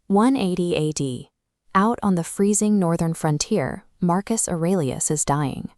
180 AD. Out on the freezing northern frontier, Marcus Aurelius is dying,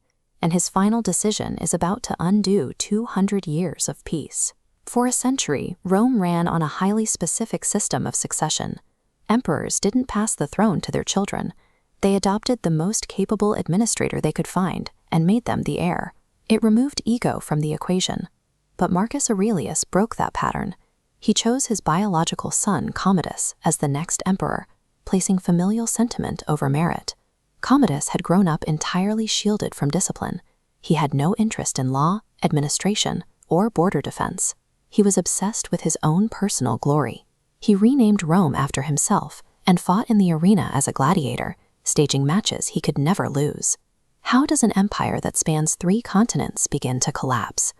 and his final decision is about to undo 200 years of peace. For a century, Rome ran on a highly specific system of succession. Emperors didn't pass the throne to their children. They adopted the most capable administrator they could find and made them the heir. It removed ego from the equation. But Marcus Aurelius broke that pattern. He chose his biological son, Commodus, as the next emperor, placing familial sentiment over merit. Commodus had grown up entirely shielded from discipline. He had no interest in law, administration, or border defense. He was obsessed with his own personal glory. He renamed Rome after himself and fought in the arena as a gladiator, staging matches he could never lose. How does an empire that spans 3 continents begin to collapse?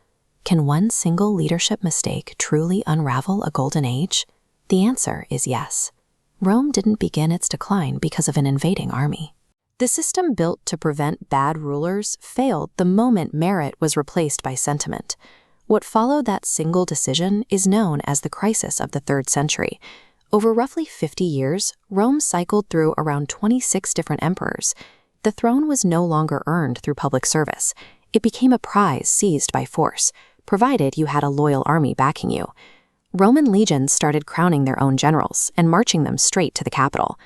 Can one single leadership mistake truly unravel a golden age? The answer is yes. Rome didn't begin its decline because of an invading army. The system built to prevent bad rulers failed the moment merit was replaced by sentiment. What followed that single decision is known as the crisis of the 3rd century. Over roughly 50 years, Rome cycled through around 26 different emperors. The throne was no longer earned through public service. It became a prize seized by force, provided you had a loyal army backing you. Roman legions started crowning their own generals and marching them straight to the capital.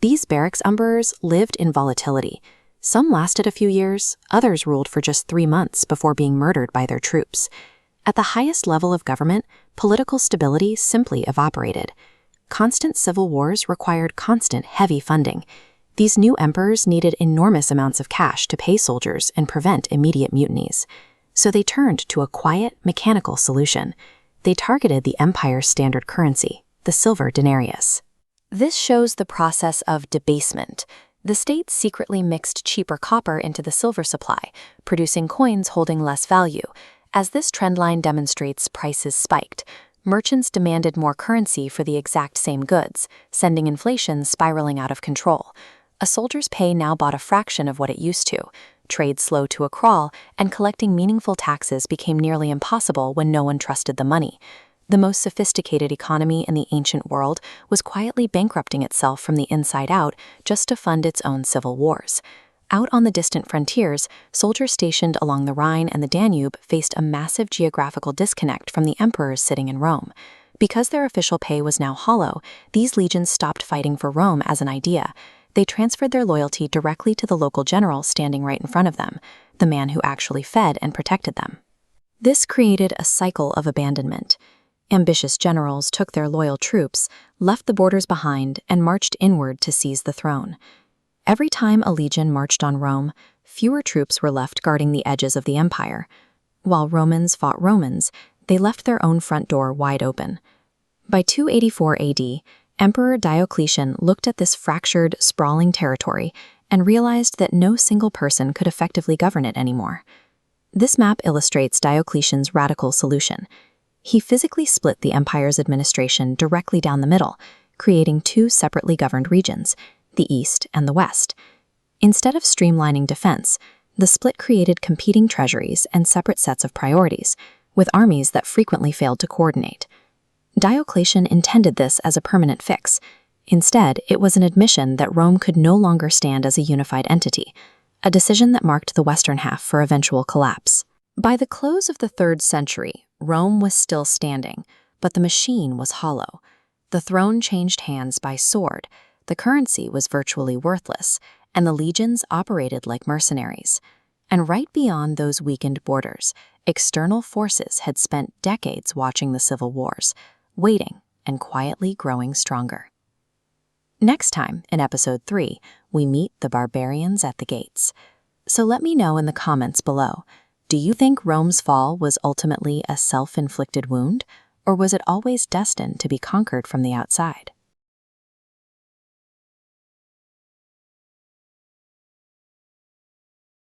These barracks emperors lived in volatility. Some lasted a few years, others ruled for just 3 months before being murdered by their troops. At the highest level of government, political stability simply evaporated. Constant civil wars required constant, heavy funding. These new emperors needed enormous amounts of cash to pay soldiers and prevent immediate mutinies. So they turned to a quiet, mechanical solution. They targeted the empire's standard currency, the silver denarius. This shows the process of debasement. The state secretly mixed cheaper copper into the silver supply, producing coins holding less value. As this trendline demonstrates, prices spiked. Merchants demanded more currency for the exact same goods, sending inflation spiraling out of control. A soldier's pay now bought a fraction of what it used to. Trade slowed to a crawl, and collecting meaningful taxes became nearly impossible when no one trusted the money. The most sophisticated economy in the ancient world was quietly bankrupting itself from the inside out just to fund its own civil wars. Out on the distant frontiers, soldiers stationed along the Rhine and the Danube faced a massive geographical disconnect from the emperors sitting in Rome. Because their official pay was now hollow, these legions stopped fighting for Rome as an idea. They transferred their loyalty directly to the local general standing right in front of them, the man who actually fed and protected them. This created a cycle of abandonment. Ambitious generals took their loyal troops, left the borders behind, and marched inward to seize the throne. Every time a legion marched on Rome, fewer troops were left guarding the edges of the empire. While Romans fought Romans, they left their own front door wide open. By 284 AD, Emperor Diocletian looked at this fractured, sprawling territory and realized that no single person could effectively govern it anymore. This map illustrates Diocletian's radical solution. He physically split the empire's administration directly down the middle, creating 2 separately governed regions, the East and the West. Instead of streamlining defense, the split created competing treasuries and separate sets of priorities, with armies that frequently failed to coordinate. Diocletian intended this as a permanent fix. Instead, it was an admission that Rome could no longer stand as a unified entity, a decision that marked the western half for eventual collapse. By the close of the 3rd century, Rome was still standing, but the machine was hollow. The throne changed hands by sword, the currency was virtually worthless, and the legions operated like mercenaries. And right beyond those weakened borders, external forces had spent decades watching the civil wars, waiting and quietly growing stronger. Next time, in Episode 3, we meet the barbarians at the gates. So let me know in the comments below, do you think Rome's fall was ultimately a self-inflicted wound, or was it always destined to be conquered from the outside?